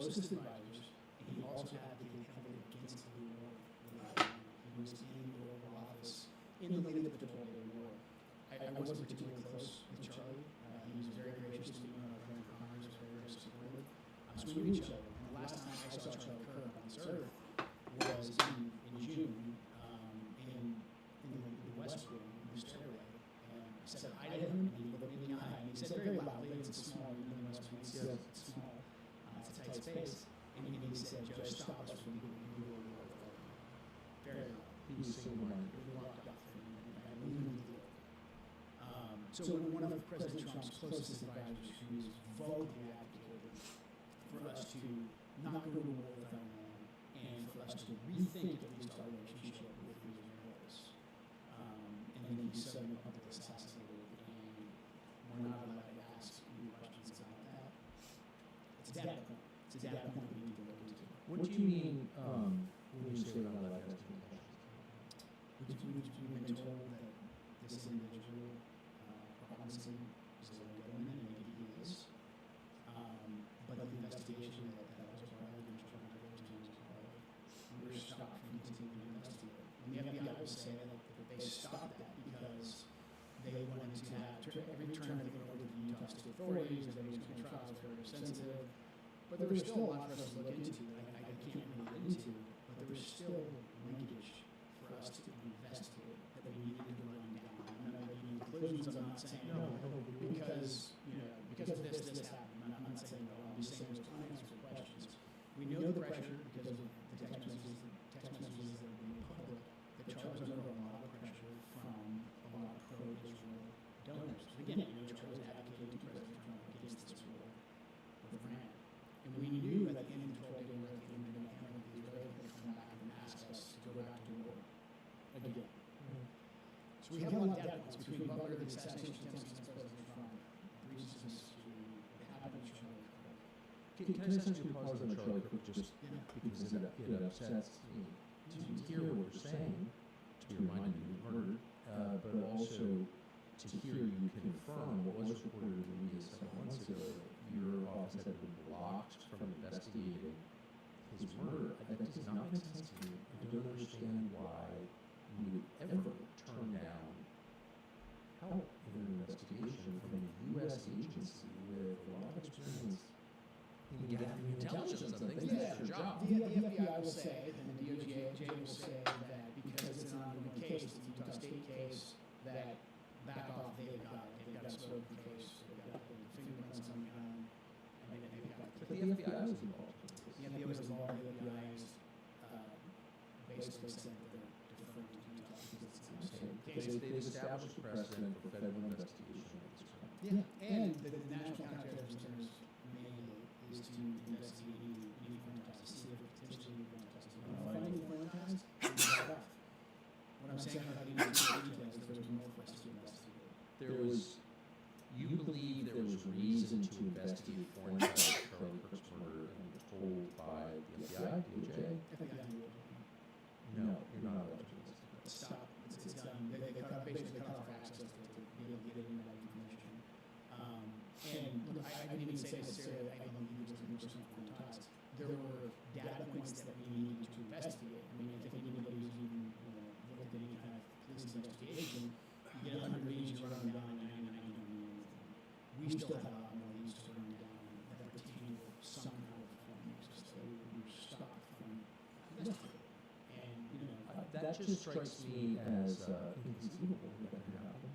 closest advisors, and he also advocated heavily against the war. He was in the Oval Office in the lead up to the 12-Day War. I wasn't particularly close with Charlie. He was very gracious to me when I was running for Congress, was very supportive. So we knew each other. And the last time I saw Charlie Kirk on this earth was in June in the West Wing, in the stairway. And I said hi to him, and he looked me in the eye, and he said very loudly, it's a small, you know, the West Wing, it's small, it's a tight space, and he said, Joe, stop us from doing the war. Very loud. He was single-minded. We walked off, and we knew the deal. So one of President Trump's closest advisors, who is vocally advocated for us to not go to war with our land, and for us to rethink at least our relationship with the Israelis. And then he's suddenly publicly assassinated, and we're not allowed to ask any questions about that. It's a data point. It's a data point we need to look into. What do you mean when you say we're not allowed to ask any questions? We've been told that this individual, Robinson, is a legitimate, and maybe he is. But the investigation that was part of, the investigation was part of, we were stopped from continuing to investigate. And the FBI will say that they stopped that because they wanted to have every turn they went over to the Utah State authorities, that these kind of trials were very sensitive. But there was still a lot for us to look into. I can't really get into, but there was still linkage for us to investigate that we needed to run down. I'm not making conclusions. I'm not saying no, because because of this happened. I'm not saying no. I'm just saying there's unanswered questions. We know the pressure because of the text messages that are being public. That Charles is under a lot of pressure from a lot of pro-Israel donors. Again, Charles advocated to President Trump against this war with Iran. And we knew at the end of the 12-Day War, at the end of the hammer, the Israelis would come back and ask us to go back to war again. So we have a lot of data points between Butler, the assassination attempts against President Trump, the reasons to what happened to Charlie Kirk. Can I just ask you to pause on Charlie Kirk just because it upsets me to hear what you're saying, to be reminded you were murdered, but also to hear you confirm what was reported in the media several months ago. Your office had been blocked from investigating his murder. That does not make sense to me. I don't understand why you would ever turn down help in an investigation from a U.S. agency with a lot of experience in gathering intelligence on things. That's your job. The FBI will say, and the DOJ will say that because it's an ongoing case, it's a Utah State case, that back off, they've got a scope of the case, they've got the fingerprints on the gun, and they've got But the FBI was involved. The FBI was involved. The FBI is basically saying that they're deferring to Utah because it's an case. They've established a precedent for federal investigation of this crime. Yeah, and the National Counterterrorism Center's mandate is to investigate any foreign ties, to see if potentially foreign ties. If you find any foreign ties, you back off. What I'm saying about any details, there was more for us to investigate. You believe there was reason to investigate foreign ties to Charlie Kirk's murder and were told by the FBI, DOJ? FBI. No, you're not allowed to investigate. Stop. It's done. They basically cut off access to be able to get any of that information. And look, I didn't even say necessarily I don't need to do personal foreign ties. There were data points that we needed to investigate. I mean, if anybody who's even looked at any kind of police investigation, you get 100 leads, you run them down, and 99 don't mean anything. We still have a lot more leads to run down that pertain to some kind of foreign access. So we were stopped from investigating. And that just strikes me as inconceivable that that could happen.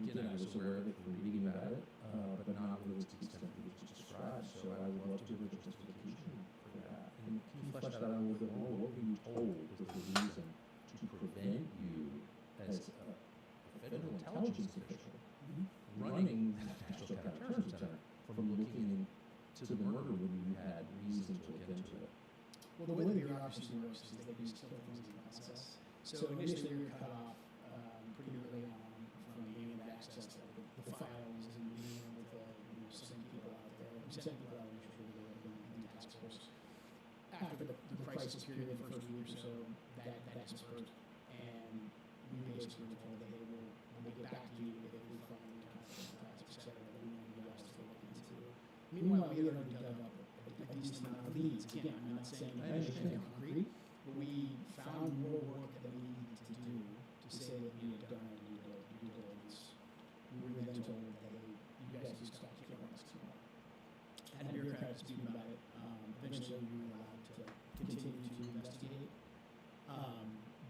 Again, I was aware of it from reading about it, but not really to the extent that you just described. So I would love to hear the justification for that. And can you flesh that out a little bit more? What were you told was the reason to prevent you as a federal intelligence official running the National Counterterrorism Center from looking into the murder when you had reason to look into it? Well, the way the bureaucracy works is that we still things in process. So initially we were cut off pretty early on from being able to access the files and being able to send people out there. We sent people out initially to the task force. After the crisis period, the first week or so, that dispersed, and we basically were told that we'll get back to you if we find any kind of tasks, et cetera, that we need you guys to look into. Meanwhile, we had already dug up at least 9 leads. Again, I'm not saying that it's concrete, but we found more work that we needed to do to say that we had done our due diligence. We were then told that, hey, you guys need to stop killing us tomorrow. Had a bureaucratic dispute about it. Eventually, we were allowed to continue to investigate.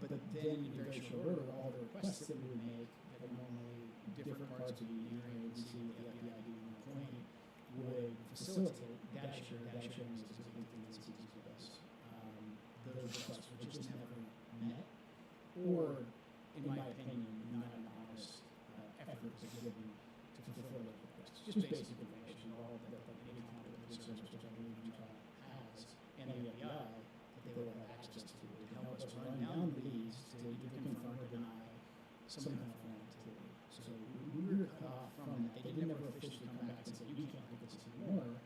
But then, in very short order, all the requests that we would make that normally different parts of the interagency with the FBI doing one point would facilitate data sharing. Data sharing is a big thing that CTs with us. Those requests were just never met, or, in my opinion, not an honest effort was given to fulfill those requests. Just basic information, all that any competent service, which I believe Utah has, and the FBI, that they will have access to help us run down the leads to either confirm or deny some kind of foreign activity. So we were cut off from that. They did never officially come back and say, you can't look at this anymore.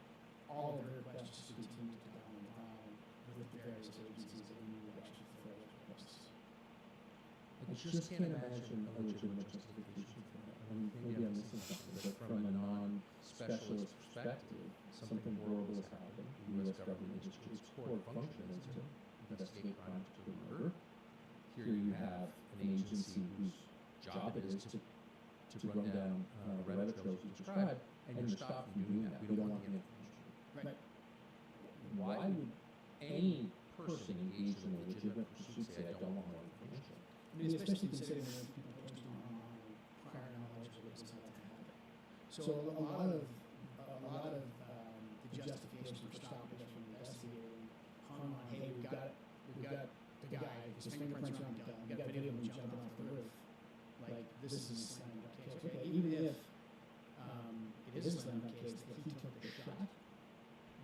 All of their requests just continued to go on and on with the various agencies that we knew would actually fulfill those requests. I just can't imagine a legitimate justification for that. I mean, maybe I'm missing something, but from a non-specialist perspective, something horrible has happened. The U.S. government is its core function is to investigate crimes to murder. Here you have an agency whose job it is to run down rabbit trails you described, and you're stopped from doing that. We don't want the information. Right. Why would any person engaged in a legitimate pursuit say, I don't want more information? I mean, especially considering when people posting online prior knowledge of what's about to happen. So a lot of the justification for stopping us from investigating hung on, hey, we've got the guy, his fingerprints are on the gun, we got video of him jumping off the roof. Like, this is a slam dunk case. Okay, even if it is a slam dunk case that he took the shot,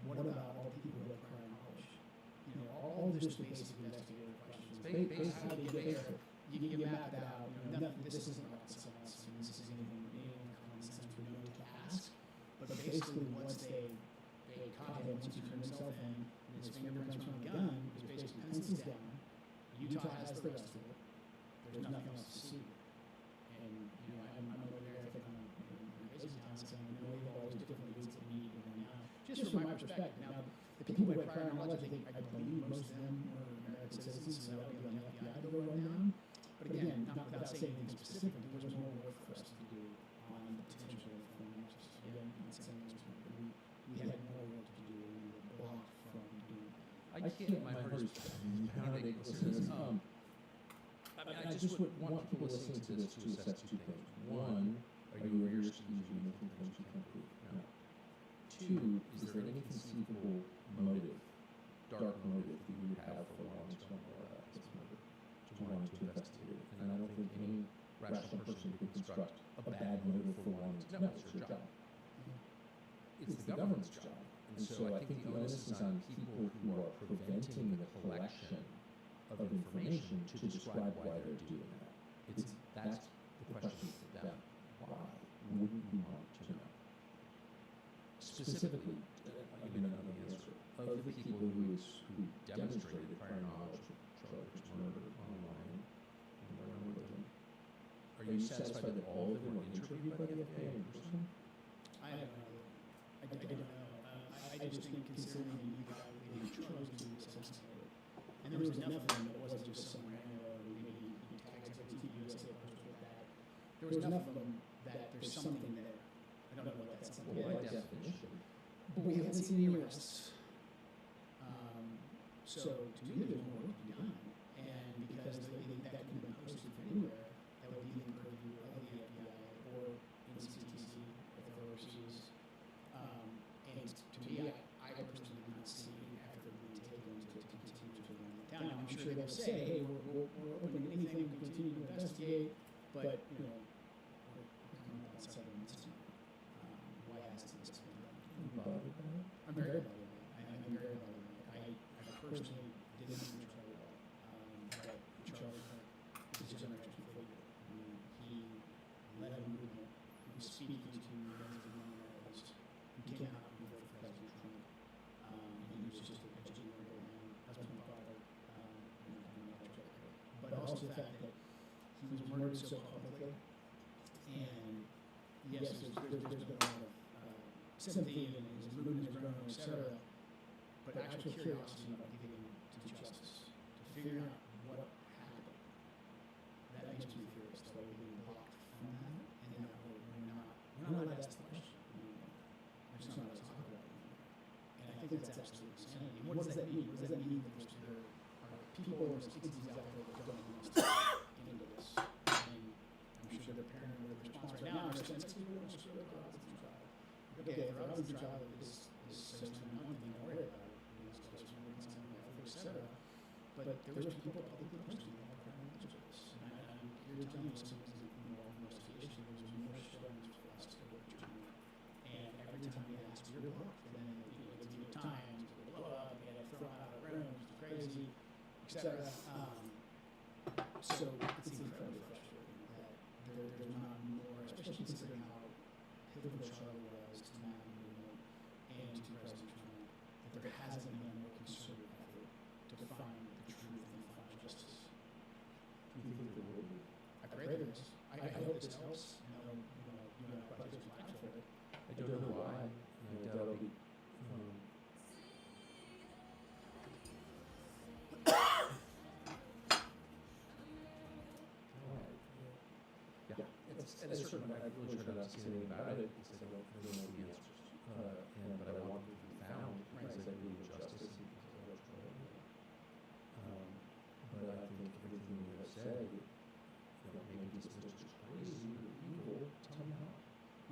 what about all the people who have prior knowledge? You know, all just basic investigative questions. How do you get there? You map it out. You know, nothing. This isn't rocket science. I mean, this is anything common sense would know to ask. But basically, once they caught him, once he turned himself in, and his fingerprints were on the gun, it was basically pencils down. Utah has the rest of it. There's nothing else to see. And you know, I'm over there. I think I'm crazy town saying, you know, we have all these different leads that we need to run now. Just from my perspective. Now, the people who had prior knowledge, I believe most of them were American citizens, so that would be on the FBI to go run down. But again, not without saying anything specific, there was more work for us to do on the potential of foreign access. Again, not saying this, but we had more work to do, and we were blocked from doing that. I can't, my heart is pounding listening. I just would want people listening to this to assess two things. One, are you aware of you making claims you can't prove? No. Two, is there any conceivable motive, dark motive, that you would have for wanting to this murder, to wanting to investigate it? And I don't think any rational person could construct a bad motive for wanting to know. It's your job. It's the government's job. And so I think the onus is on people who are preventing the collection of information to describe why they're doing that. That's the question for them. Why wouldn't you want to know? Specifically, I mean, another answer, of the people who demonstrated prior knowledge of Charlie's murder online and around religion, are you satisfied that all of them were interviewed by the FBI in person? I don't know. I don't know. I just think considering they chose to assassinate it, and there was enough of them that it wasn't just some random, maybe tags like TVUSA post with that. There was enough of them that there's something there. I don't know what that something is. Well, by definition. But we haven't seen any arrests. So to me, there's more work to be done. And because that could have been posted from anywhere, that would be in the purview of the FBI or NCTC if they're overseas. And to me, I personally do not see any effort being taken to continue to run that down. Now, I'm sure they'll say, hey, we're open to anything, we continue to investigate, but, you know, we're coming about 7 months now. Why hasn't this been done? I'm very bothered by it. I'm very bothered by it. I personally didn't know Charlie well. But Charlie is just an interesting figure. I mean, he led a movement. He was speaking to millions of young Americans who came out and voted for President Trump. And he was just a genuine great man. That's what my father, but also the fact that he was murdered so publicly. And yes, there's been a lot of sympathy and his movement has grown, etc. But but actual curiosity about giving to justice, to figuring out what happened. That makes me curious, that we're being blocked from that, and that we're not allowed to ask the question anymore. We're just not allowed to talk about it anymore. And I think that's absolutely insanity. And what does that mean? What does that mean that there are people or entities out there that don't want us to get into this? And I'm sure they're paranoid with their response right now. They're saying, let's do it, let's do it, Robinson trial. Okay, if Robinson trial is so one thing, don't worry about it. Etc. But there was people publicly posting about criminal justice. And you're telling me someone who's involved in investigation, there's more stories for us to work through. And every time we ask, you're blocked. And then the New York Times, blow up, you get thrown out of rooms, it's crazy, etc. So it's incredibly frustrating that there's not more, especially considering how pivotal Charlie was to the MAGA movement and to President Trump, that there hasn't been a more concerted effort to find the truth and find justice. Do you think there will be? I pray there is. I hope this helps. I know, you and I probably just laughed for it. I don't know why. I doubt it'll be. Yeah, at a certain point, I've really tried not to say anything about it because I don't know the answers. But I want to be found because I believe in justice and because I love trouble. But I think everything you have said, maybe dismissed as crazy or evil. Tell me how.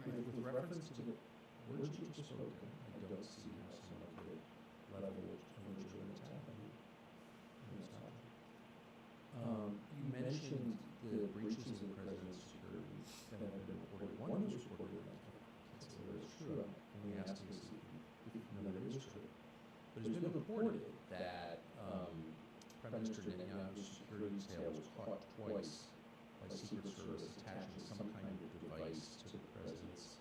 With reference to the words you just spoken, I don't see how someone could level a legitimate attack on you. You mentioned the breaches in the president's security that have been reported. One of those reported, I can't say whether it's true. I'm only asking to see if you know that it is true. But it's been reported that Prime Minister Netanyahu's security detail was caught twice by Secret Service attaching some kind of device to the president's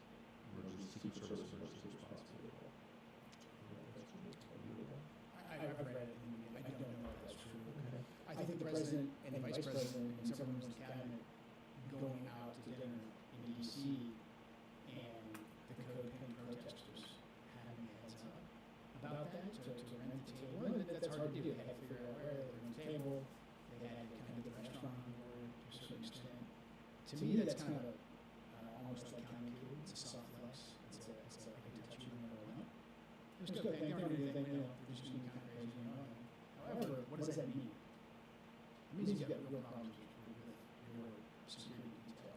Secret Service emergency response vehicle. I've read it, and I don't know if that's true. Okay. I think the president and the vice president and several members of the cabinet going out to dinner in D.C. and the code-penny protesters having heads up about that to rent the table. And that's hard to do. They had to figure out where they were on the table. They had to kind of get the restaurant on board to a certain extent. To me, that's kind of almost like counterintuitive. It's a soft flex. It's like I can touch you whenever I want. It's good. They don't do anything. They're just being kind of crazy. However, what does that mean? It means you've got real problems with your security detail.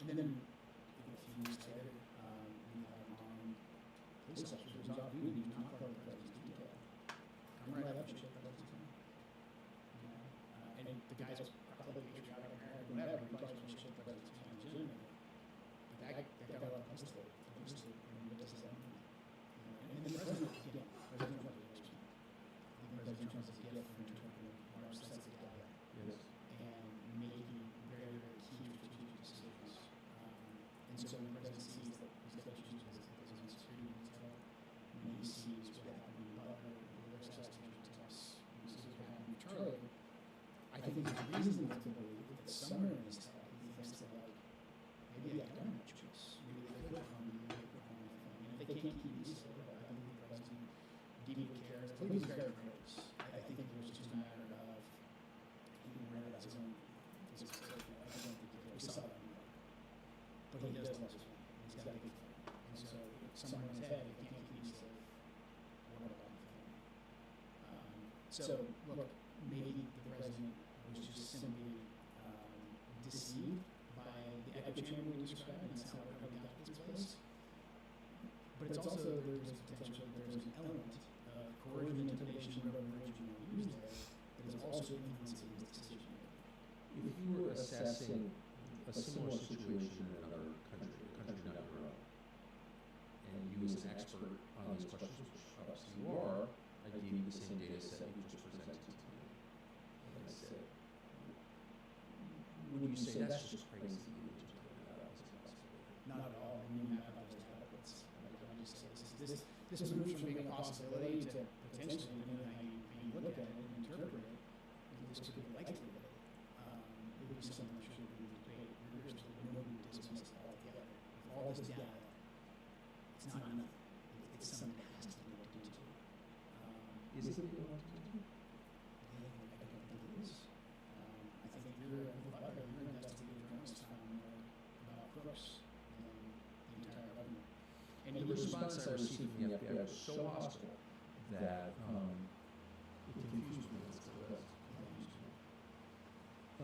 And then, a few weeks later, we have an armed police officer who's off duty, who's not part of the president's detail. Come right up and shake the president's hand. And the guy's probably patriotic American, whatever, he probably wants to shake the president's hand legitimately. But that got a lot of publicity. And what does that mean? And the president, again, President Trump is a I think President Trump is a gift for interpreting what our sensitive data. Yes. And making very, very key strategic decisions. And so when the president sees that he's got issues with his security detail, when he sees what happened in Butler, the assassination attempts, when he sees what happened in Charlie, I think there's reason to believe that somewhere in his head he thinks that, like, maybe I don't have a choice. Maybe they could harm me, maybe they could harm my family. And if they can't keep me safe, I believe the president deeply cares. I believe he's very close. I think it was just a matter of he ran it as his own physical safety. I don't think he cares. We saw that in the But he does love his family. He's got a big family. And so somewhere in his head, if he can't keep me safe, what about my family? So, look, maybe the president was just simply deceived by the echo chamber we described, and that's how we got to this place. But it's also, there's potential, there's an element of coercion, intimidation, whatever word you want to use there, that is also influencing his decision making. If you were assessing a similar situation in another country, a country not your own, and you as an expert on these questions, which obviously you are, I gave you the same data set you just presented to me. And I said, would you say that's just crazy? Not at all. I mean, that was adequate. I just say this moves from being a possibility to potentially, depending on how you look at it and interpret it, this could be likely. It would be something I'm sure we would debate rigorously, but nobody would dismiss it altogether. With all this data, it's not enough. It's something that has to be looked into. Is it the Alonzo? I don't think it is. I think your investigative journalist found more about crooks than the entire government. And the response I received from the FBI was so hostile that it confused me. Let's say that.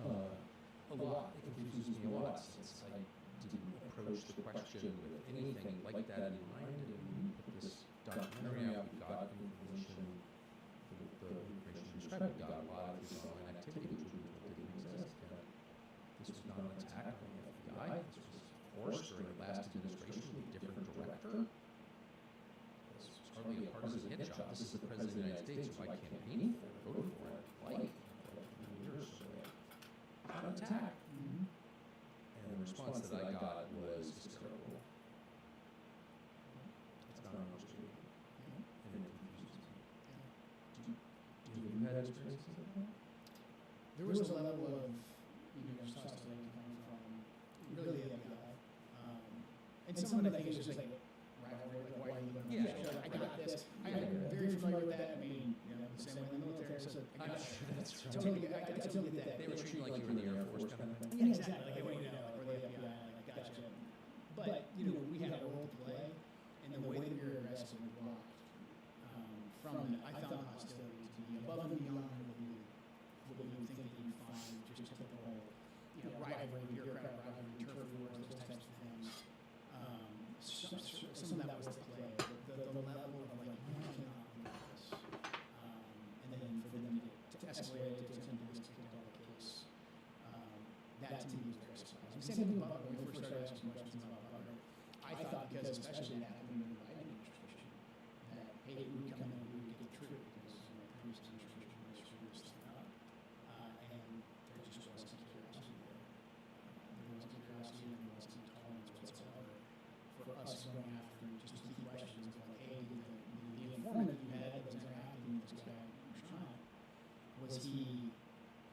A lot. It confuses me a lot since I didn't approach the question with anything like that in mind. And we put this documentary out. We got information. The information described. We got a lot of this online activity, which we didn't exist. And this was not an attack on the FBI. This was forced during the last administration with a different director. This was hardly a partisan hit job. This is the President of the United States, who I campaigned for, voted for, and liked for many years. So not an attack. Mm-hmm. And the response that I got was hysterical. It's not on our street. And it confuses me. Do you have experiences like that? There was a level of, just hostility coming from really the FBI. And some of it I think is just like rivalry, like why are you doing Yeah, sure, I got this. I'm very familiar with that. I mean, the same way in the military, so I got That's right. totally get that. They were treating like you were in the Air Force kind of thing. Yeah, exactly. Like, or the FBI, like, gotcha. But, we had a role to play, and the way that we were arrested and blocked from that, I found hostility to be above and beyond what you would think that you'd find just typical, rivalry, bureaucratic rivalry, turf wars, those types of things. Some of that was the play, the level of like, you cannot do this. And then for them to escalate it to attempt to $6 case, that to me was very surprising. Same thing with Butler. When we first started asking questions about Butler, I thought because especially that happened in the Biden administration, that hey, we would come in and we would get the truth because the previous administration was screwing this thing up, and there just wasn't curiosity there. There wasn't curiosity and there wasn't tolerance whatsoever for us going after just key questions of like, hey, the informant you had that was interacting with this guy Trump, was he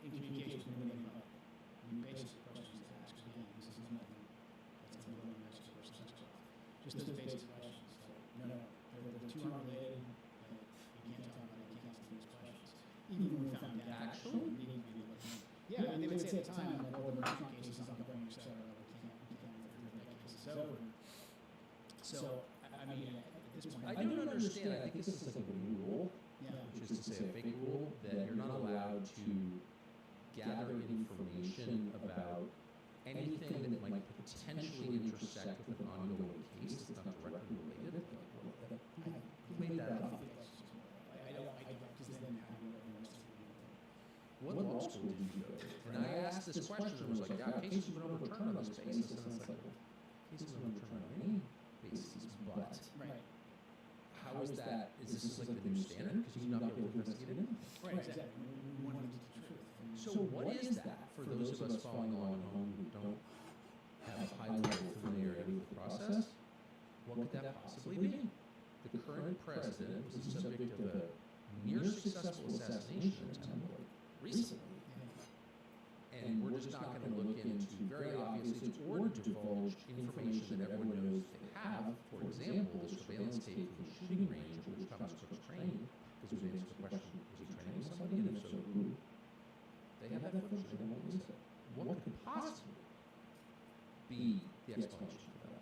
in communication with anyone about basic questions to ask? Again, this is nothing that's a little next to first sex off. Just those basic questions. Like, no, they're too unrelated. You can't talk about it. You can't ask these questions. Even when we found out, Actually? we need to be looking. Yeah, I mean, they would say at the time, like, oh, the Trump case is ongoing, et cetera. We can't that case is over. So, I mean, at this point, I don't understand. I think this is like a new rule, yeah. which is to say a fake rule, that you're not allowed to gather information about anything that might potentially intersect with an ongoing case that's not directly related. Who made that up? I don't, because then how do you investigate? What law school did you go to? And I asked this question, and was like, yeah, cases have been overturned on this basis. And it's like, well, cases have been overturned on any basis, but Right. how is that? Is this like the new standard? Because you've not been able to investigate anything. Right, exactly. We want to get the truth. So what is that for those of us following along at home who don't have high level familiarity with the process? What could that possibly be? The current president was the subject of a near successful assassination attempt recently. And we're just not going to look into very obvious things or divulge information that everyone knows they have. For example, the surveillance tape from the shooting range at which Thomas Cook's trained, because we answered the question, was he training somebody? And if so, who? They have that footage, they won't release it. What could possibly be the explanation for that?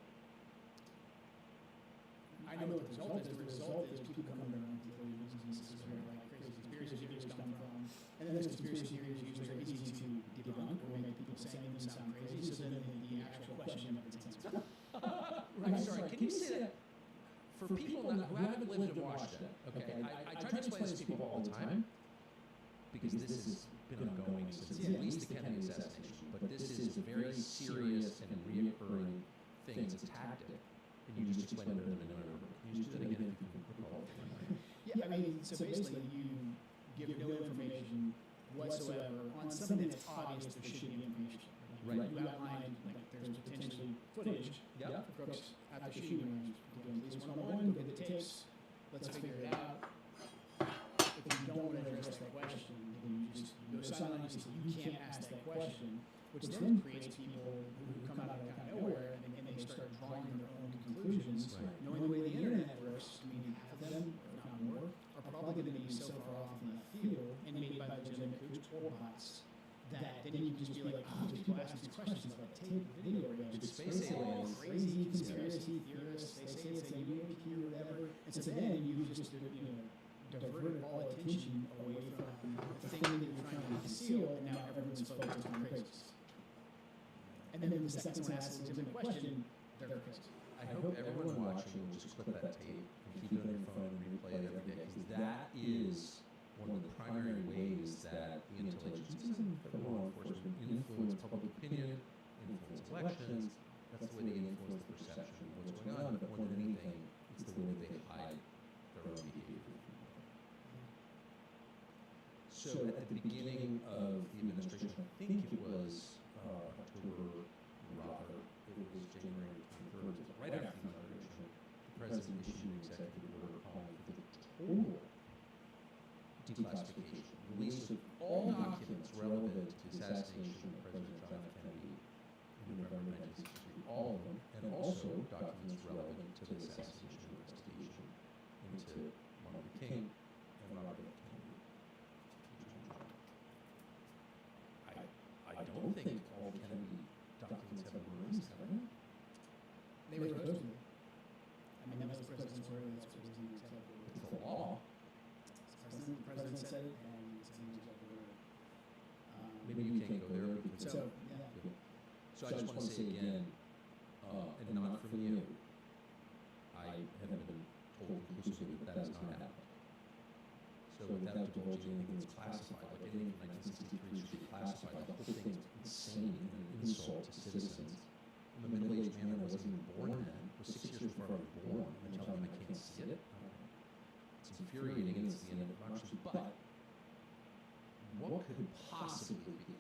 I know what the result is. The result is people come to their own conclusions, and this is where like crazy conspiracy theories come from. And then those conspiracy theories usually are easy to debunk or make people saying them sound crazy. So then the actual question of its answer. I'm sorry, can you say that for people who haven't lived in Washington? Okay, I try to explain this to people all the time because this has been ongoing since at least the Kennedy assassination. But this is a very serious and reoccurring thing. It's a tactic. And you just explain it better than anyone ever. Can you just do that again if you can recall it? Yeah, I mean, so basically you give no information whatsoever on something that's obvious there should be information. Right. You outlined, like, there's potentially footage Yeah. of crooks at the shooting range. Again, Police 101, go get the tapes, let's figure it out. If you don't want to address that question, then you just go silent and say you can't ask that question, which then creates people who come out of kind of nowhere and they start drawing their own conclusions. Right. Knowing the way the internet works, I mean, half of them, if not more, are probably going to be so far off in the field and made by legitimate coaches or bots that then you can just be like, oh, these people ask these questions about tape and video games. It's space aliens. Crazy conspiracy theorists. They say it's a UAP or whatever. And so then you just, diverted all attention away from the thing that you're trying to conceal, and now everyone's focused on crazies. And then the second one asks a legitimate question, they're crazy. I hope everyone watching will just clip that tape and keep it on your phone and replay it every day, because that is one of the primary ways that the intel agencies and federal law enforcement influence public opinion, influence elections. That's the way they influence the perception of what's going on, but more than anything, it's the way that they hide their own behavior. So at the beginning of the administration, I think it was October, rather, it was January 23rd, right after the inauguration, the president issued an executive order calling for the total declassification, release of all documents relevant to the assassination of President John F. Kennedy in November 1963, all of them, and also documents relevant to the assassination investigation into Martin Luther King and Robert F. Kennedy. I don't think all Kennedy documents have been released, have they? They were supposed to. I mean, that was the president's order, that's what was in the executive order. It's the law. The president said it, and it's in the executive order. Maybe you can't go there. So, yeah. So I just want to say again, and not from you, I haven't been told conclusively that that has not happened. So without divulging anything that's classified, like anything from 1963 should be classified, the whole thing's insane and an insult to citizens. I'm a middle-aged man that wasn't even born then, was 6 years before I was born, and they're telling me I can't see it. It's infuriating, and it's the end of democracy, but what could possibly be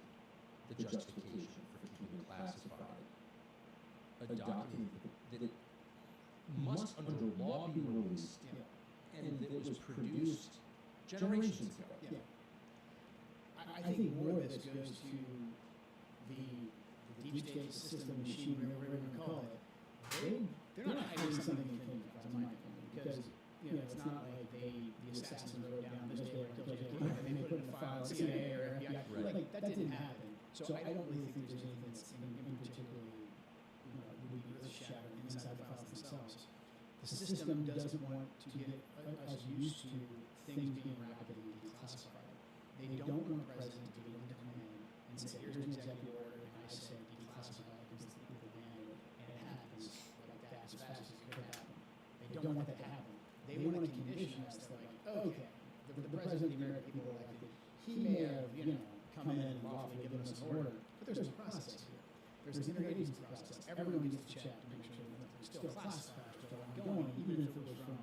the justification for keeping classified a document that must under law be released and that was produced generations ago? Yeah. I think more of this goes to the deep state system machine, whatever we're going to call it. They're not hiding something in plain sight, in my opinion, because it's not like the assassins wrote down this day or killed JFK, and then they put it in a file, CIA or FBI. Right. Like, that didn't happen. So I don't really think there's anything that's in particularly, would be earth-shattering inside the files themselves. The system doesn't want to get us used to things being rapidly declassified. They don't want a president to be able to come in and say, here's an executive order, and I said declassify it because the people demand it, and it happens like that as fast as it could happen. They don't want that to happen. They want to condition us that, like, okay, the president of the American people elected, he may have, come in and lawfully given us an order, but there's a process here. There's an interagency process. Everyone needs to check to make sure that nothing's still classified, still ongoing, even if it was from,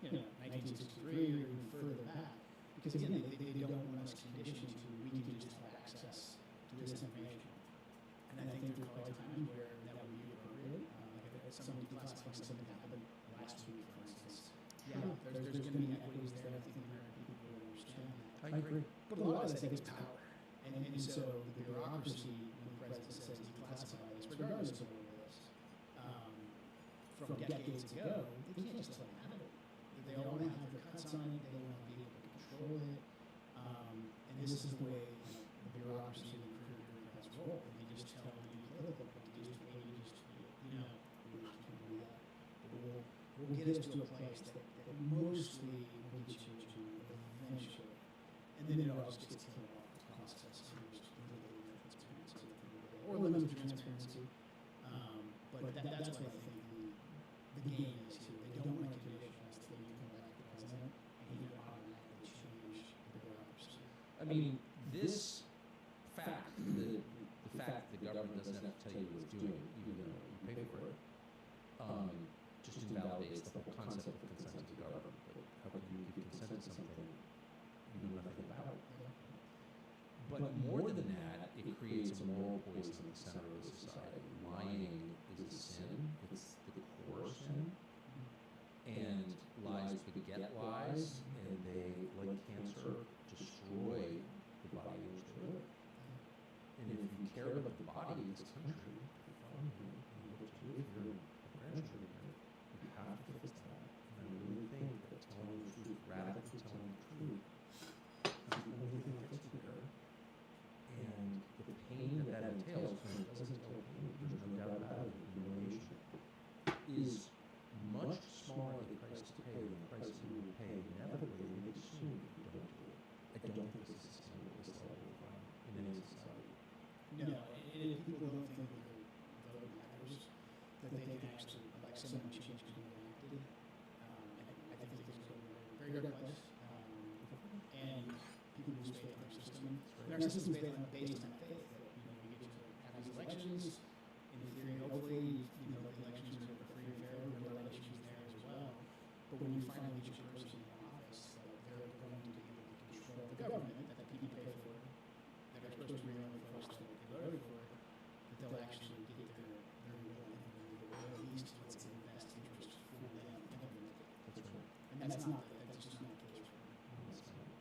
1963 or even further back. Because again, they don't want us conditioned to, we need to just have access to this information. And I think there's probably times where that would be appropriate. Like if someone declassifying something that happened last week, for instance. Yeah, there's going to be equities there. I think the American people will understand that. I agree. But a lot of this, I think, is power. And so the bureaucracy, when the president says declassify this, regardless of what it is, from decades ago, they can't just let them have it. They all want to have their cuts on it. They want to be able to control it. And this is the way the bureaucracy and the career has rolled. And they just tell you political entities, maybe just we're just going to do that. But we'll get us to a place that mostly will get you to eventually. And then it all just gets killed off the process. So there's just literally no transparency or limited transparency. But that's what I think the game is too. They don't want to condition us that you come back to president and he can automatically change the bureaucracy. I mean, this fact, the fact that the government doesn't have to tell you what it's doing, even though you pay for it, just invalidates the whole concept of consent to government. Like, how can you give consent to something you know nothing about? But more than that, it creates a moral poison at the center of the society. Lying is a sin. It's the core sin. And lies beget lies, and they, like cancer, destroy the body in which they live. And if you care about the body of this country, your family, and what to live here, grandchildren here, you have to fix that. And I really think that telling the truth, radically telling the our system's based on that faith, that, we get to have these elections. In theory, hopefully, the elections are free and fair. There are a lot of issues there as well. But when you finally get your person in office, that they're going to be able to control the government that the people pay for, that are supposed to be running the folks that they voted for, that they'll actually get their will, or at least what's in the best interest for them implemented. That's right. And that's just not the case right now.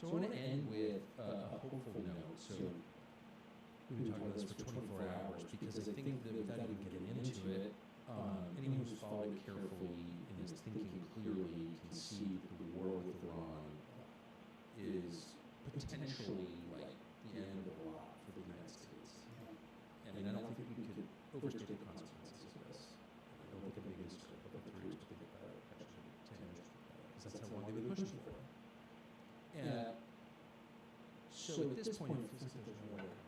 So I want to end with a hopeful note. So we've been talking about this for 24 hours because I think that without even getting into it, anyone who's followed it carefully and is thinking clearly can see that the war with Iran is potentially like the end of a lot for the United States. And I don't think we could overstate the consequences of this. I don't think maybe it's a couple of 3 years to think about it, actually 10 years to think about it, because that's how long they've been pushing for it. So at this point, it feels like there's no way out.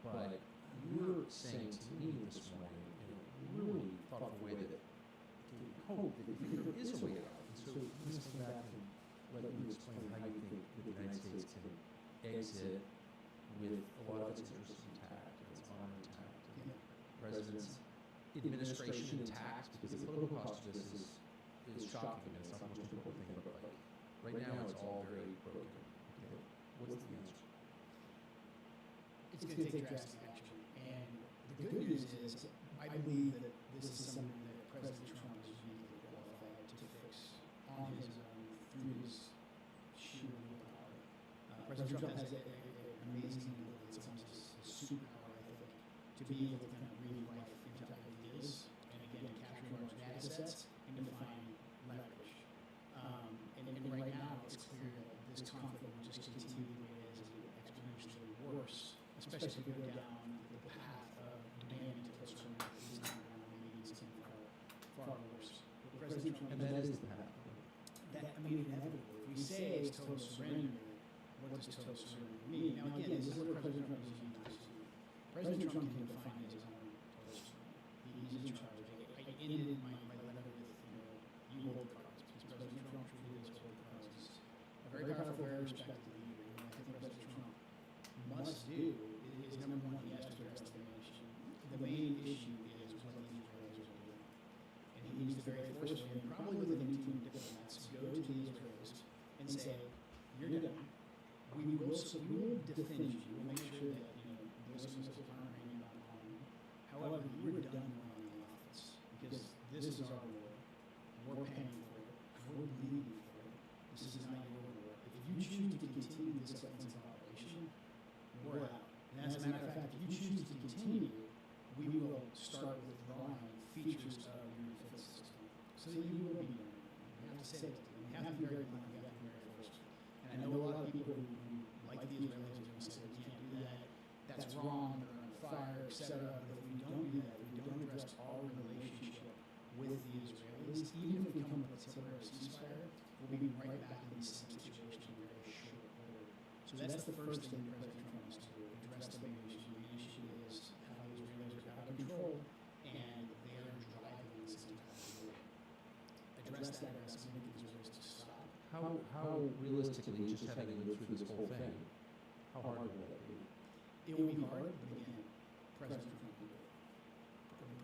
But you're saying to me this morning in a really thoughtful way that gave me hope that there is a way out. And so let me just come back and let you explain how you think that the United States can exit with a lot of its interests intact and its honor intact and president's administration intact, because the political cost of this is shocking and it's not the most important thing, but like right now it's all very broken. Okay. What's the answer? It's going to take drastic action. And the good news is, I believe that this is something that President Trump is uniquely qualified to fix on his own through his sheer willpower. President Trump has an amazing ability. It's almost a superpower, I think, to be able to kind of breathe life into ideas and, again, capture large data sets and define leverage. And right now, it's clear that this conflict will just continue the way it is and get exponentially worse, especially if we go down the path of demanding to put certain things on the ground, maybe something far worse. President Trump, And that is the path. inevitably, if we say it's total surrender, what does total surrender mean? Now, again, this is where President Trump is unique. President Trump can define his own total surrender. He's in charge. I ended my letter with, you hold the cards, because President Trump truly does hold the cards. He's a very powerful, very respected leader. And I think President Trump must do is, number one, he has to address the main issue. The main issue is what the Israelis are doing. And he needs to very forcefully, and probably with a new team of diplomats, go to the Israelis and say, you're done. We will defend you. We'll make sure that, those missiles aren't raining on you. However, you are done running the office, because this is our war. We're paying for it. We're bleeding for it. This is not your war. If you choose to continue this offensive operation, we're out. And as a matter of fact, if you choose to continue, we will start withdrawing features of your defense system, so that you will be done. You have to say it to them. You have to be very blunt. You have to be very forceful. And I know a lot of people who like the Israelis are going to say we can't do that. That's wrong. They're on fire, etc. But if we don't do that, if we don't address our relationship with the Israelis, even if we come up with a temporary ceasefire, we'll be right back in the same situation in very short order. So that's the first thing President Trump must do: address the main issue. The main issue is how the Israelis are out of control and they are driving this entire war. Address that aggressively, get the Israelis to stop. How realistically, just having lived through this whole thing, how hard will that be? It will be hard, but again, President Trump can do it.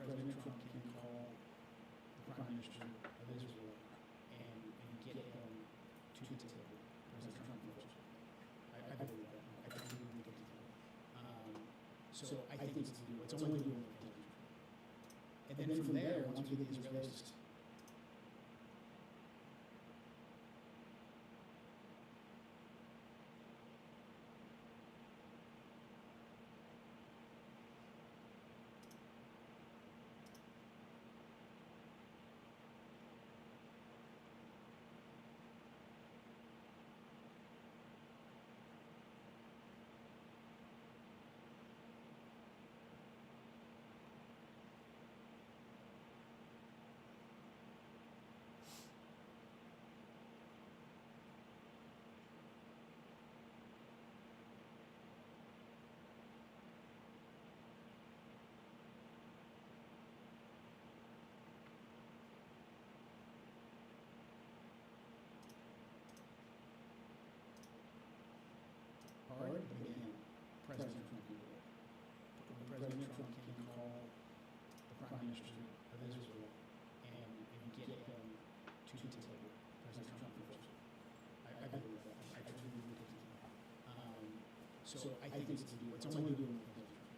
President Trump can call the Prime Minister of Israel and get him to the table. President Trump knows. I believe that. I believe we can get to the table. So I think it's doable. It's only doable with President Trump. And then from there, once we get the Israelis ministry of Israel and get him to the table, President Trump first. I believe that. I truly believe that. So I think it's a deal. It's only doing with President Trump.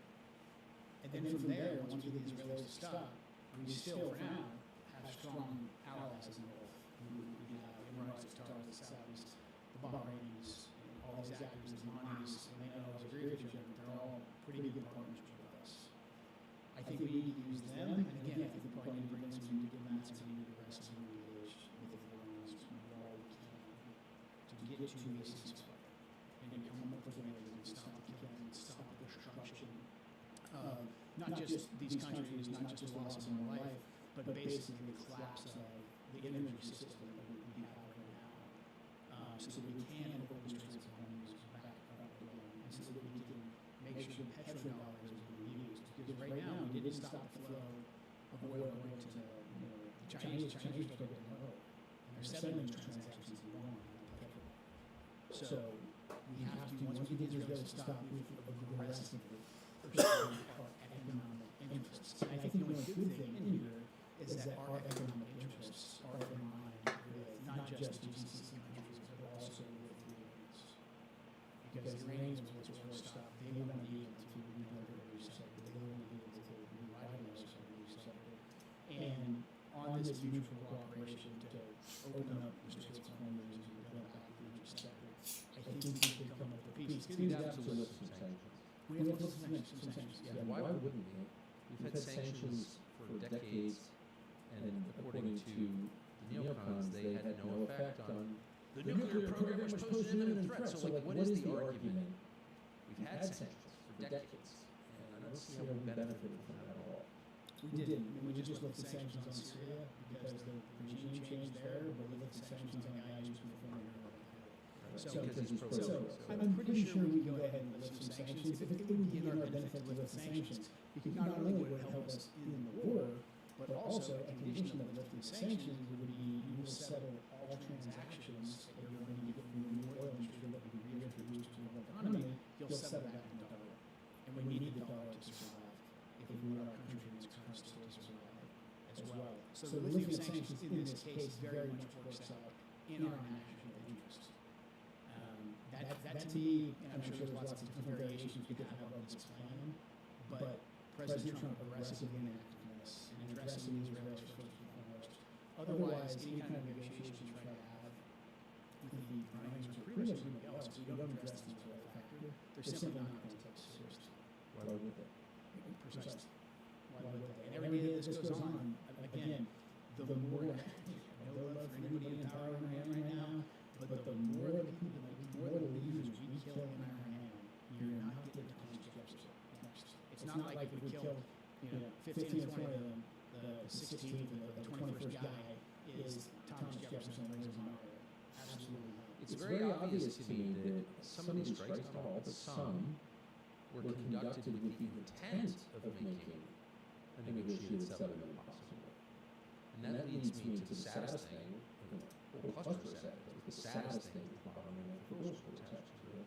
And then from there, once we get the Israelis to stop, we still, for now, have strong allies in the Gulf. We have Emirates, Qatars, the Saudis, the Bahrainis, all these actors, the Omanis, and they don't always agree with each other, but they're all pretty good partners with us. I think we need to use them, and again, I think we probably need to bring in some new diplomats, and we need to arrest some new engaged with the Iranians to do all we can to get to a ceasefire and come up with a way that we can stop the killing, stop the destruction. Not just these countries, not just the loss of more life, but basically the collapse of the energy system that we have right now, so that we can open the Straits of Hormuz back up again, and so that we can make sure the petrodollars are being used. Because right now we didn't stop the flow of oil going to the Chinese. The Chinese are going to oil, and they're settling those transactions in yuan, not petrol. So we have to, once we get the Israelis to stop, we have to aggressively pursue our economic interests. And I think the only good thing in here is that our economic interests are in line with not just the GCC countries, but also with the Iranians. Because the Iranians, once the war stopped, they want to be able to rebuild their sector. They want to be able to revitalize their sector. And on this mutual cooperation to open up the Straits of Hormuz and build back the energy sector, I think we can come up with peace. We'd have to lift some sanctions. We have to lift some sanctions. Yeah, why wouldn't we? We've had sanctions for decades, and according to the neocons, they had no effect on the nuclear program, which poses an imminent threat. So, like, what is the argument? We've had sanctions for decades, and I don't see how we benefited from that at all. We didn't. I mean, we just lifted sanctions on Syria because the regime changed there, but we lifted sanctions on guys who were former Europe. So I'm pretty sure we can go ahead and lift some sanctions. It would be in our benefit to lift the sanctions, because not only would it help us in the war, but also a condition of lifting sanctions would be you will settle all transactions that you're going to get from the new oil industry that would be reintroduced to the economy. You'll settle that in dollar, and we need the dollar to survive if we want our country and its current state to survive as well. So the lifting of sanctions in this case very much works out in our national interest. That to me, and I'm sure there's lots of different variations we could have on this plan, but President Trump aggressively enacted this and addressing the Israelis first and foremost. Otherwise, any kind of negotiations you try to have with the Iranians or pretty much anybody else, if you don't address the Israeli factor, they're simply not going to take it seriously. Why would they? Precisely. Why would they? And every day that this goes on, again, the more, no love for anybody in power in Iran right now, but the more the people, the more the leaders we kill in Iran, you're not getting Thomas Jefferson next. It's not like if we kill, 15 or 20 of them, the 16th or the 21st guy is Thomas Jefferson or Reza Maya. Absolutely not. It's very obvious to me that some of these strikes, not all, but some, were conducted with the intent of making a negotiated settlement possible. And that leads me to the saddest thing, well, cluster of sad, the saddest thing at the bottom of the first was actually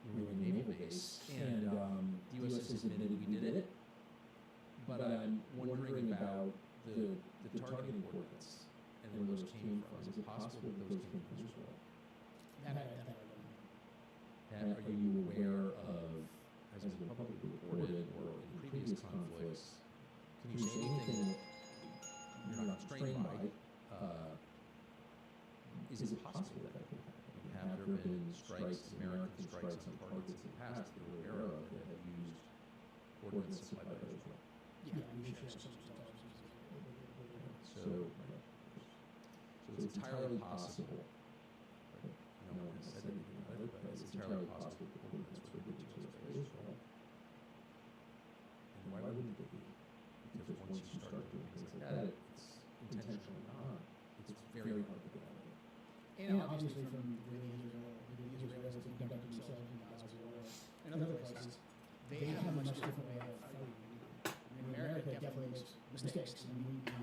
the Marine Naval Base. And the U.S. has admitted we did it, but I'm wondering about the targeting coordinates and where those came from. Is it possible that those came from Israel? That I don't know. And are you aware of, as has been publicly reported or in previous conflicts, can you say anything that you're not constrained by? Is it possible that that could happen? Have there been strikes, American strikes on targets in the past that we're aware of that have used coordinates supplied by Israel? Yeah, we should have some intelligence. So it's entirely possible. No one has said anything about it, but it's entirely possible that coordinates were given to us by Israel. And why wouldn't they be? Because once you start doing things like that, it's intentionally not. It's very hard to get out of it. And obviously from the Israelis have conducted themselves in Gaza and other places, they have a much different way of fighting. I mean, America definitely makes mistakes, and we do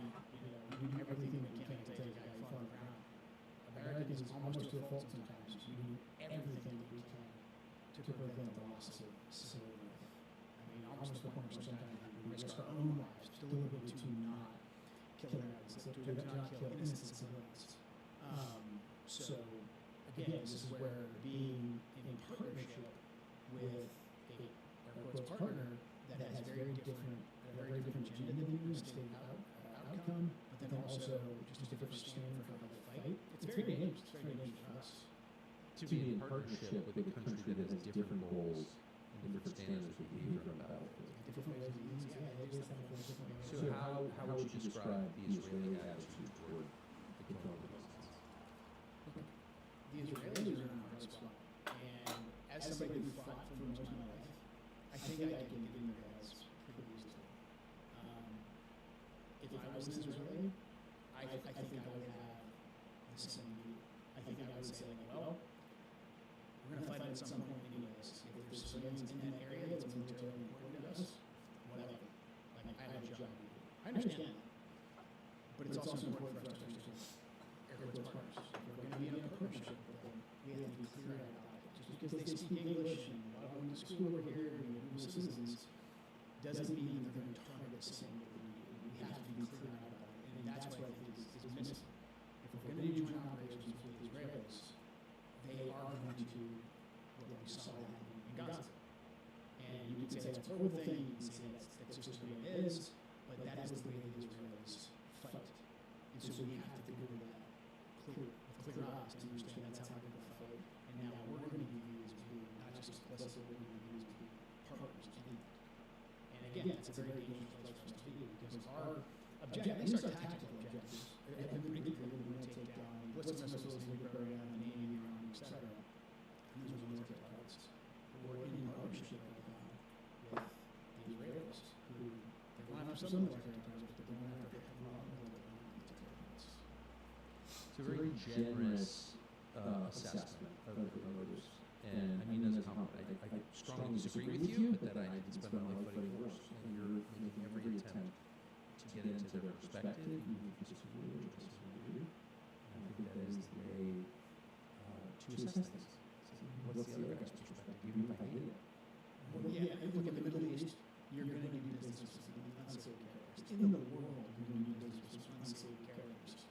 everything we can to take a guy far on the ground. Americans almost to a fault sometimes. We do everything that we can to prevent the loss of civilian life. I mean, almost to the point where sometimes we risk our own lives deliberately to not kill Americans, to not kill innocent civilians. So again, this is where being in partnership with a air quotes partner that has a very different agenda than you, stated outcome, but then also just a different standard for how they fight. It's very dangerous. It's very dangerous for us. To be in partnership with a country that has different goals and different standards of behavior on the battlefield. Different ways of using it. Yeah, it is definitely different ways. So how would you describe the Israeli attitude toward the killing of Palestinians? The Israelis are in a hard spot, and as somebody who fought for most of my life, I think I can get in their heads pretty easily. If I was an Israeli, I think I would have the same view. I think I would say, like, well, we're going to fight at some point anyways. If there's civilians in that area that's militarily important to us, whatever. Like, I have a job to do. I understand that. But it's also important for us to understand air quotes partners. If we're going to be in a partnership with them, we have to be clear about it. Just because they speak English and a lot of them went to school over here and we're dual citizens doesn't mean they're going to target the same way we do. We have to be clear about it. And that's what I think is missing. If we're going to do joint operations with the Israelis, they are going to do what we saw happen in Gaza. And you can say that's a horrible thing, you can say that's just the way it is, but that is the way the Israelis fight. And so we have to go to that clear eyes to understand that's how we're going to fight. And now we're going to be used to not just complicit, we're going to be used to be partners in that. And again, it's a very dangerous place for us to be because our objective, at least our tactical objectives, have been pretty clear. We want to take down ballistic missiles, nuclear program, the Navy, Iran, etc. And those are military targets. But we're in partnership right now with the Israelis, who they're going after some military targets, but they're going after a lot more than military targets. It's a very generous assessment of the motives. And I mean this as a compliment. I strongly disagree with you, but that I didn't spend my life fighting wars. And you're making every attempt to get into their perspective, even if you disagree or disagree. And I think that is the way to assess things. What's the other guy's perspective, even if I hate it? Well, yeah, look at the Middle East, you're going to do business with some unsavory characters. In the world, you're going to do business with some unsavory characters.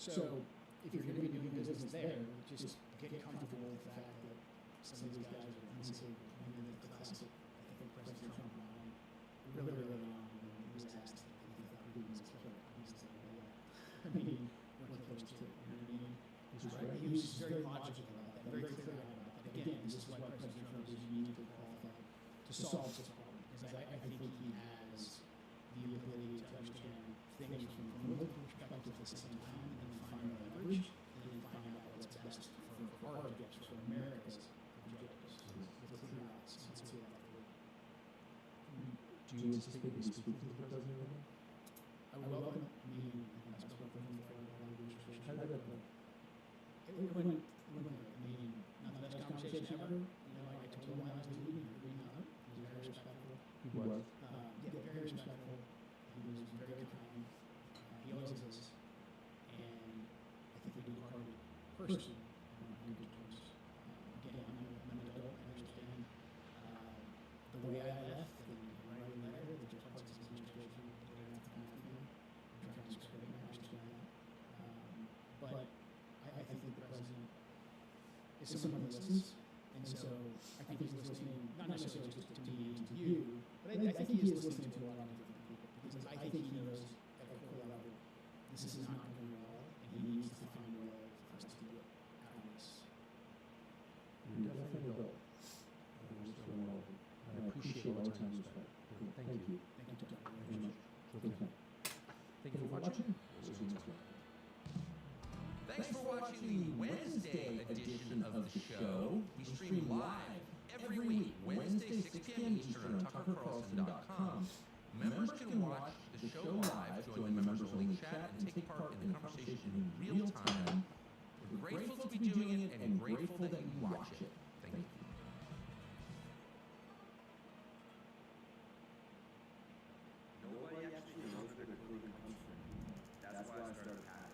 So, if you're going to be doing business there, just get comfortable with the fact that some of these guys are unsavory. I mean, the classic, I think President Trump really early on, when he was asked if he thought Putin was a killer, he said, well, yeah. I mean, we're killers too, you know what I mean? He was very logical about that, very clear about that. Again, this is why President Trump is uniquely qualified to solve this problem, because I think he has the ability to understand things from multiple perspectives at the same time, and then find our leverage, and then find out what's best for our objectives, for America's objectives, with clear eyes. And so we have to work. Do you anticipate me speaking to the president again? I would welcome it. I mean, I spoke with him before the administration. How did that go? It went great. I mean, not the best conversation ever. You know, I told him I was leaving, he agreed on it. He was very respectful. He was? Yeah, very respectful. He was very kind. He always is. And I think we did hard person on good terms. Again, I'm an adult. I understand the way I left and writing a letter, which is parts of his administration didn't have to come after me. I'm trying to discredit him. I understand that. But I think the president is someone who listens, and so I think he's listening, not necessarily just to me and to you, but I think he is listening to a lot of different people, because I think he knows at a core level this is not going well, and he needs to find a way for us to get out of this. You definitely will. I appreciate all the time you spent. Thank you. Thank you, Dr. Very much. Thank you for watching. We'll see you next time. Thanks for watching the Wednesday edition of the show. We stream live every week, Wednesday, 6 p.m. Eastern on TuckerCarlson.com. Members can watch the show live, join the members-only chat, and take part in the conversation in real time. We're grateful to be doing it and grateful that you watch it. Thank you. Nobody actually knows where the clothing comes from. That's why I started packing.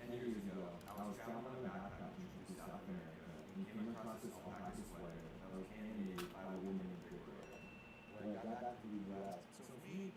10 years ago, I was traveling on a backpacking trip to South America and came across this alpaca sweater that was handmade by a woman in Puerto Rico. When I got back to the U.S., So for me,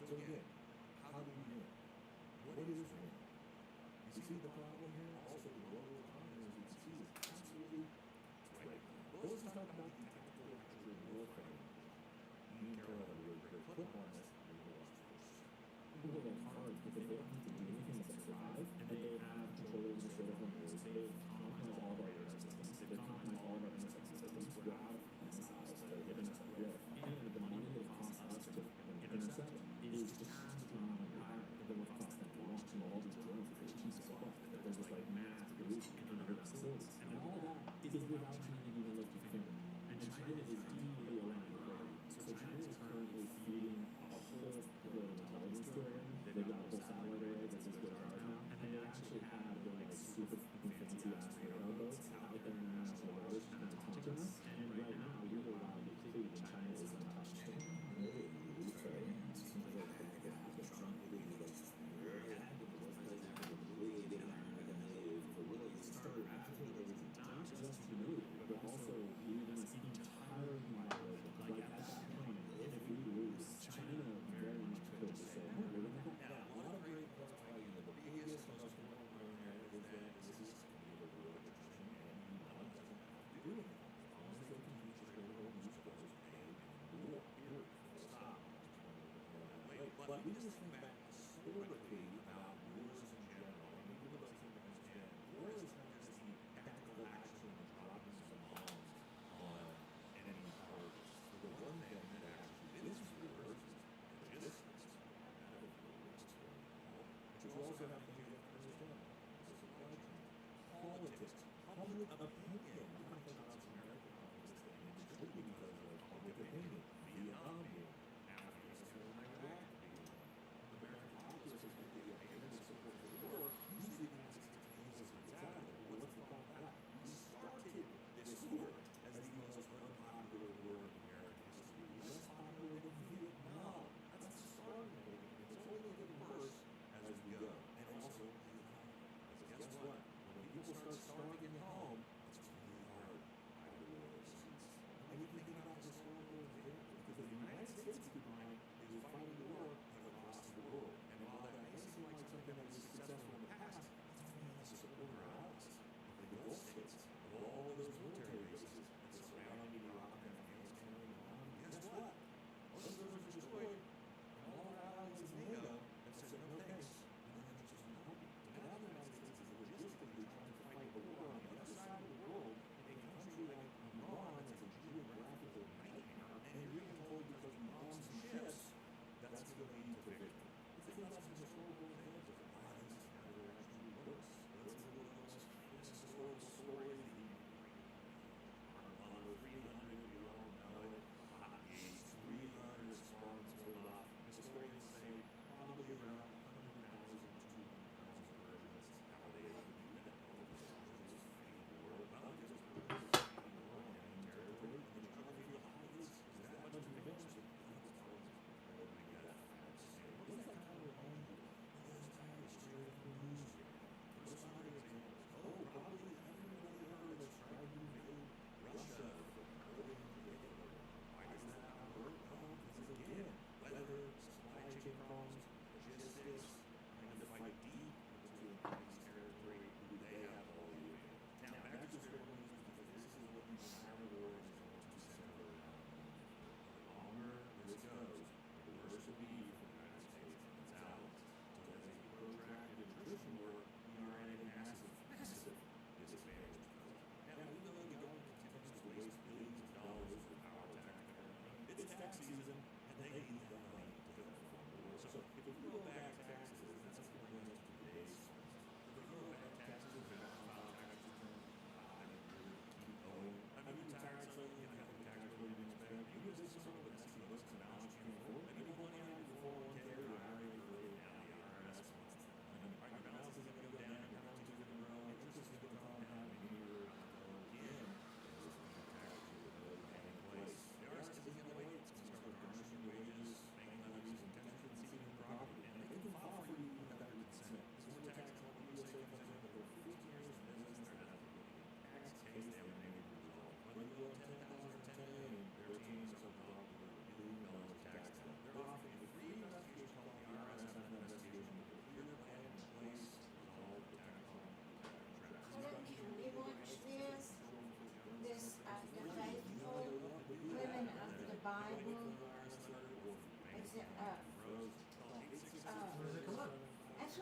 So again, how do we win? What is winning? You see the problem here? Also, the global economy, as you can see, is absolutely right. Well, let's talk about the tactical actual warfare. You can throw out a really great clip on this. People work hard because they don't need to do anything but survive, and they have control of the sort of boards. They've compromised all of our air systems. They've compromised all of our internet systems. We're out of missiles that are giving us a lift. And the money that it costs us to intercept them is just astronomically higher than what it costs them to launch all these drones that are cheap as fuck. That they're just like mass producing in our facilities. And all of that is without China even lifting a finger. And China is deeply aligned with Russia. So China is currently feeding a whole political intelligence to Iran. They've got a whole satellite array that's as good as ours now. And they actually have their like super fucking fancy ass radar boats out there in international waters kind of taunting us. And right now we're allowed to feed and China is untouched. Not just to move, but also leaving us entirely wide open. Like at that point, if we lose, China very much could say, we're going to go down. A lot of great points by you. The biggest, most important point here is that this is going to be a real attrition, and Elon doesn't have to do anything. As long as they can teach us where we'll use those pay war. Period. Stop. But we just think back historically about wars in general, and we give us to understand war is not just the tactical action of dropping some bombs on enemy targets. The one thing that actually is wars is logistics, but you also have things you have to understand. Supply chain, politics, public opinion. I'm not talking about some American politics that ended strictly because of public opinion. Vietnam being, Afghanistan and Iraq being. American politics is completely opinion and support for the war. Usually the United States uses its out of it. What's the problem with that? We started this war as the most unpopular war in American history. Less popular than Vietnam. That's the starting point. It's only getting worse as we go. And also, guess what? When people start starving at home, it's really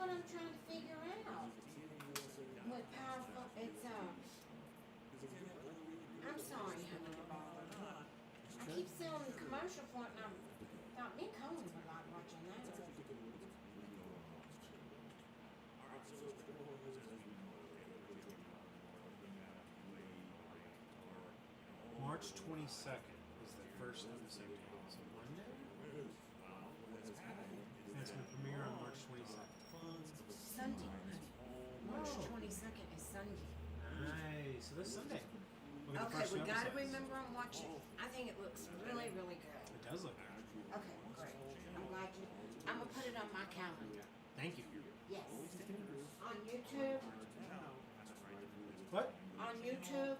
what I'm trying to figure out. What powerful, it's, I'm sorry, honey, I keep seeing the commercial for it, and I thought me and Cohen would like watching that. March 22nd is the first episode. So Monday? And it's going to premiere on March 22nd. Sunday, honey. March 22nd is Sunday. Nice. So this Sunday. We'll get the Okay, first we two gotta episodes. remember and watch it. I think it looks really, really good. It does look good. Okay, great. I'm glad you, I'm gonna put it on my calendar. Thank you. Yes. On YouTube, What? on YouTube.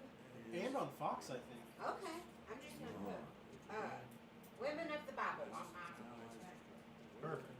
And on Fox, I think. Okay, I'm just gonna put, Women of the Bible on my. Perfect.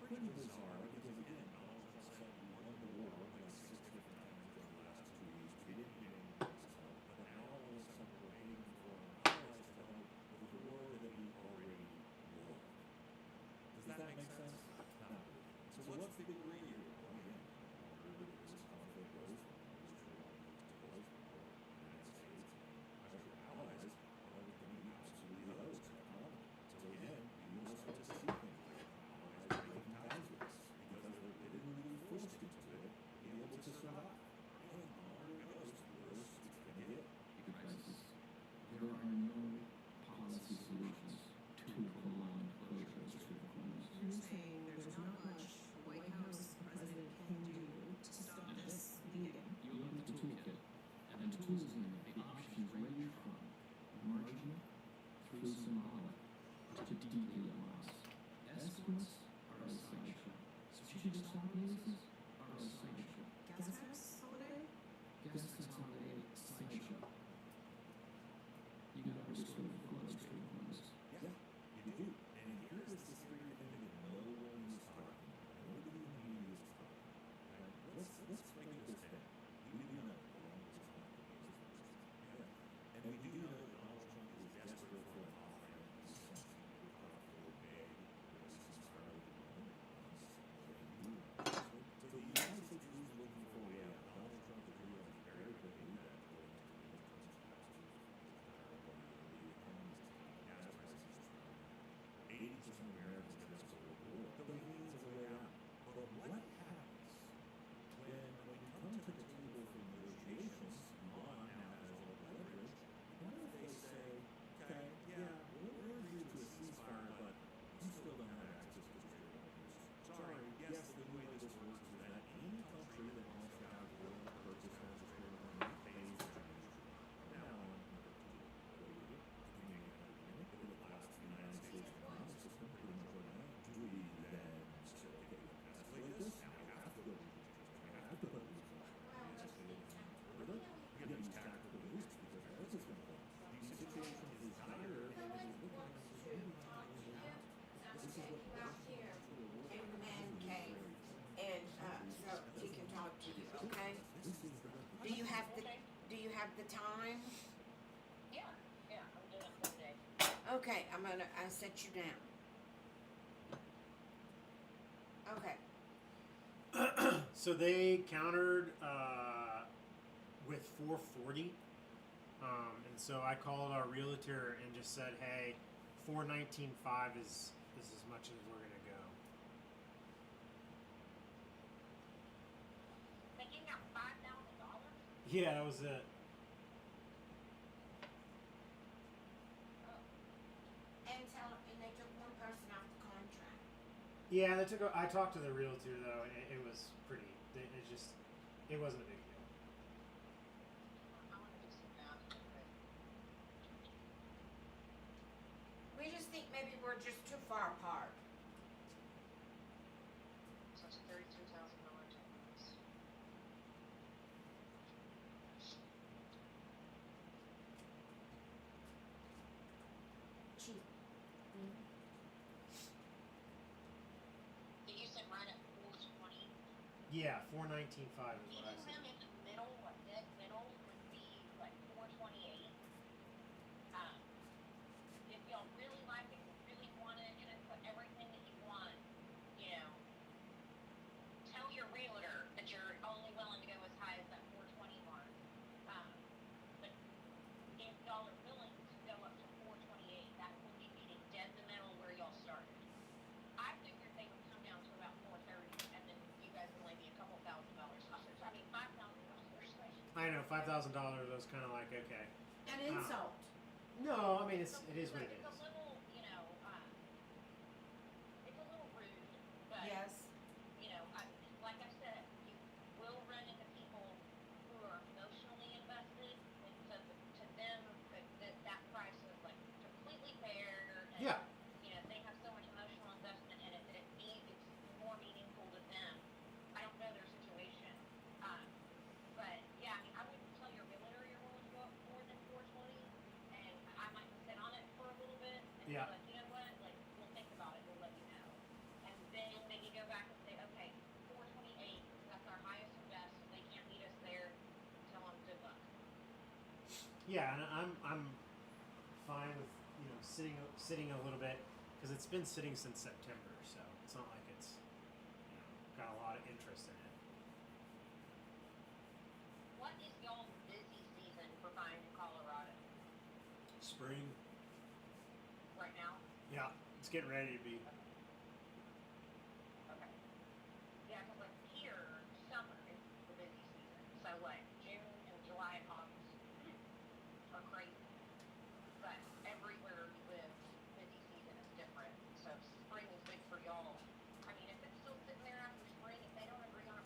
pretty bizarre because again, all of a sudden we won the war like 6 different times over the last 2 weeks. We didn't get any help, but now all of a sudden we're waiting for our allies to help with the war that we already won. Does that make sense? Not really. So what's the big worry here? Well, again, the longer this conflict goes, the longer this war goes, the more the United States and especially allies are going to be absolutely host to economy. So again, we will start to see things like allies breaking ties with us because they didn't really be forced into it to be able to survive. And the longer it goes, the worse it's going to get. Because there are no policy solutions to prolonged closure of the Strait of Hormuz. You're saying there's not much the White House president can do to stop this bleeding. You look at the toolkit, and the tools in it, the options range from marginal through symbolic to deeply lost. Escorts are a sideshow. Strategic stop notices are a sideshow. Gas house holiday? Gas consolidated sideshow. You gotta restore the flow of Strait of Hormuz. Yeah, you do. And here's the scary thing that no one is talking about. Nobody in the media is talking about. Right? Let's break this down. We do know how long this conflict is. Yeah. And we do know that Donald Trump is desperate for an off-ramp to something that would probably beg the ceasefire agreement So the United States is looking for a way out. Donald Trump has realized very quickly that going into the midterms past the economy is tanking, gas prices is down. 80% of Americans are desperate for war. So he needs a way out. But what happens when you come to the table for negotiations, Iran now has all the leverage, what if they say, okay, yeah, we'll agree to a ceasefire, but you still don't have access to the Strait of Hormuz. Sorry, yes, the way this works is that any country that wants to have oil purchased on the Strait of Hormuz pays the Chinese trade. From now on, number two, what do? You make an agreement that would last the United States economic system pretty much overnight. Do we then say, okay, escalate this? Now we have to go to negotiations. We have to put these on. We escalate it further. We're going to use tactical nukes because our is going to fall. These situations is dire and it is looking like this is really not going to happen. This is what out here in the man cave, and so he can talk to you, okay? Do you have the time? Yeah, I'm doing it for today. Okay, I set you down. Okay. So they countered with 440, and so I called our realtor and just said, "Hey, 419.5 is as much as we're gonna go." Taking out $5,000? Yeah, that was it. And they took one person off the contract. Yeah, I talked to the realtor though, and it was pretty. It wasn't a big deal. I want to do some math real quick. We just think maybe we're just too far apart. So it's a $32,000 difference. Cheap. Did you say right at 420? Yeah, 419.5 is what I Meeting said. them in the middle, like dead middle, would be like 428. If y'all really like it, really want it, and it put everything that you want, you know, tell your realtor that you're only willing to go as high as that 420 mark. But if y'all are willing to go up to 428, that would be meeting dead the middle where y'all started. I figured they would come down to about 430, and then you guys would only be a couple $1,000 off. I mean, $5,000. I know, $5,000. I was kind of like, okay. An insult. No, I mean it is what it It's is. a little, you know, it's a little rude, but Yes. you know, like I said, you will run into people who are emotionally invested, and to them, that price is like completely fair. And, Yeah. You know, they have so much emotional investment in it that it's more meaningful to them. I don't know their situation, but yeah, I mean, I wouldn't tell your realtor you're willing to go up more than 420, and I might sit on it for a little bit Yeah, and I'm fine with sitting a little bit because it's been sitting since September, so it's not like it's got a lot of interest in it. What is y'all's busy season for buying in Colorado Spring, right now? yeah, it's getting ready to be. Okay. Yeah, because like here, summer is the busy season. So like June and July and August are crazy. But everywhere you live, busy season is different. So spring is big for y'all. I mean, if it's still sitting there after spring, if they don't agree on a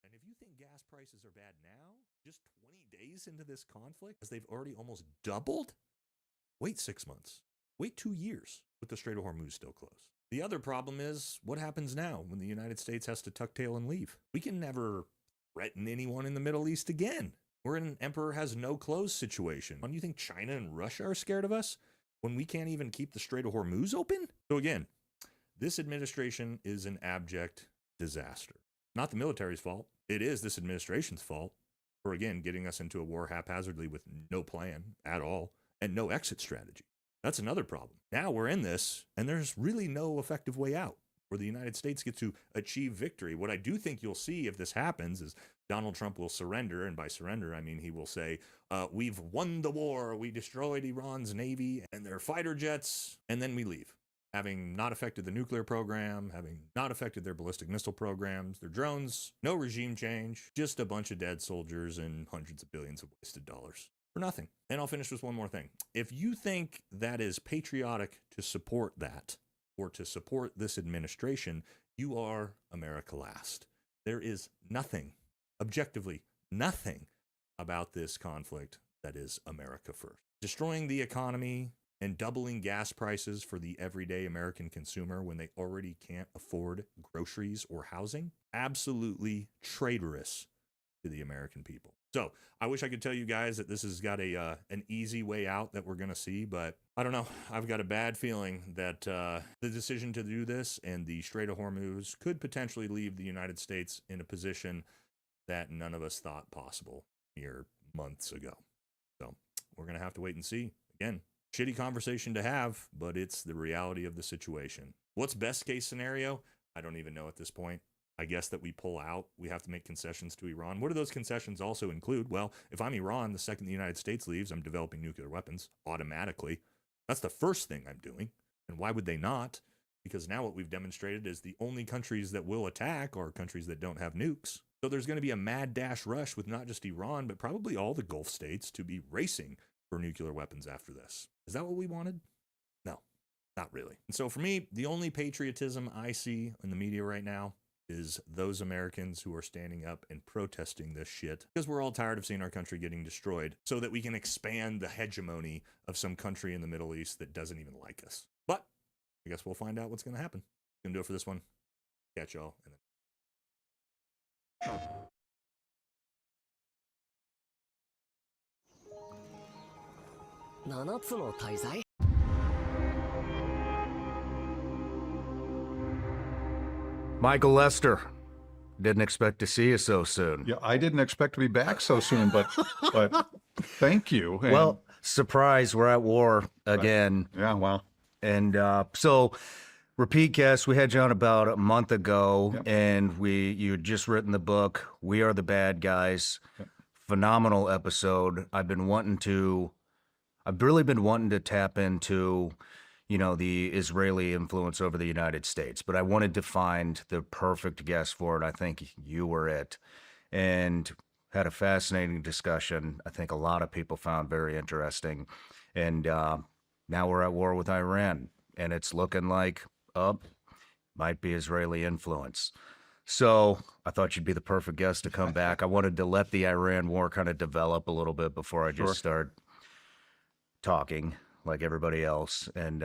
And if you think gas prices are bad now, just 20 days into this conflict, as they've already almost doubled, wait 6 months. Wait 2 years with the Strait of Hormuz still closed. The other problem is what happens now when the United States has to tuck tail and leave? We can never threaten anyone in the Middle East again. We're in an emperor has no clothes situation. Do you think China and Russia are scared of us when we can't even keep the Strait of Hormuz open? So again, this administration is an abject disaster. Not the military's fault. It is this administration's fault for, again, getting us into a war haphazardly with no plan at all and no exit strategy. That's another problem. Now we're in this, and there's really no effective way out. where the United States get to achieve victory. What I do think you'll see if this happens is Donald Trump will surrender, and by surrender, I mean he will say, we've won the war, we destroyed Iran's navy and their fighter jets, and then we leave. Having not affected the nuclear program, having not affected their ballistic missile programs, their drones, no regime change, just a bunch of dead soldiers and hundreds of billions of wasted dollars for nothing. And I'll finish with one more thing. If you think that is patriotic to support that, or to support this administration, you are America last. There is nothing, objectively nothing, about this conflict that is America first. Destroying the economy and doubling gas prices for the everyday American consumer when they already can't afford groceries or housing, absolutely traitorous to the American people. So I wish I could tell you guys that this has got an easy way out that we're going to see, but I don't know. I've got a bad feeling that the decision to do this and the Strait of Hormuz could potentially leave the United States in a position that none of us thought possible mere months ago. So we're going to have to wait and see. Again, shitty conversation to have, but it's the reality of the situation. What's best case scenario? I don't even know at this point. I guess that we pull out, we have to make concessions to Iran. What do those concessions also include? Well, if I'm Iran, the second the United States leaves, I'm developing nuclear weapons automatically. That's the first thing I'm doing. And why would they not? Because now what we've demonstrated is the only countries that will attack are countries that don't have nukes. So there's going to be a mad dash rush with not just Iran, but probably all the Gulf states to be racing for nuclear weapons after this. Is that what we wanted? No, not really. And so for me, the only patriotism I see in the media right now is those Americans who are standing up and protesting this shit because we're all tired of seeing our country getting destroyed so that we can expand the hegemony of some country in the Middle East that doesn't even like us. But I guess we'll find out what's going to happen. Gonna do it for this one. Catch y'all. And then 7つの大罪 Michael Lester, didn't expect to see you so soon. Yeah, I didn't expect to be back so soon, but thank you. And, well, surprise, we're at war again. Yeah, well. And so, Repeat Guest, we had you on about a month ago, Yep. and you had just written the book, We Are the Bad Guys. Yep. Phenomenal episode. I've really been wanting to tap into, the Israeli influence over the United States, but I wanted to find the perfect guest for it. I think you were it, and had a fascinating discussion. I think a lot of people found very interesting, and now we're at war with Iran, and it's looking like might be Israeli influence. So I thought you'd be the perfect guest to come back. I wanted to let the Iran war kind of develop a little bit before I just start talking like everybody else, and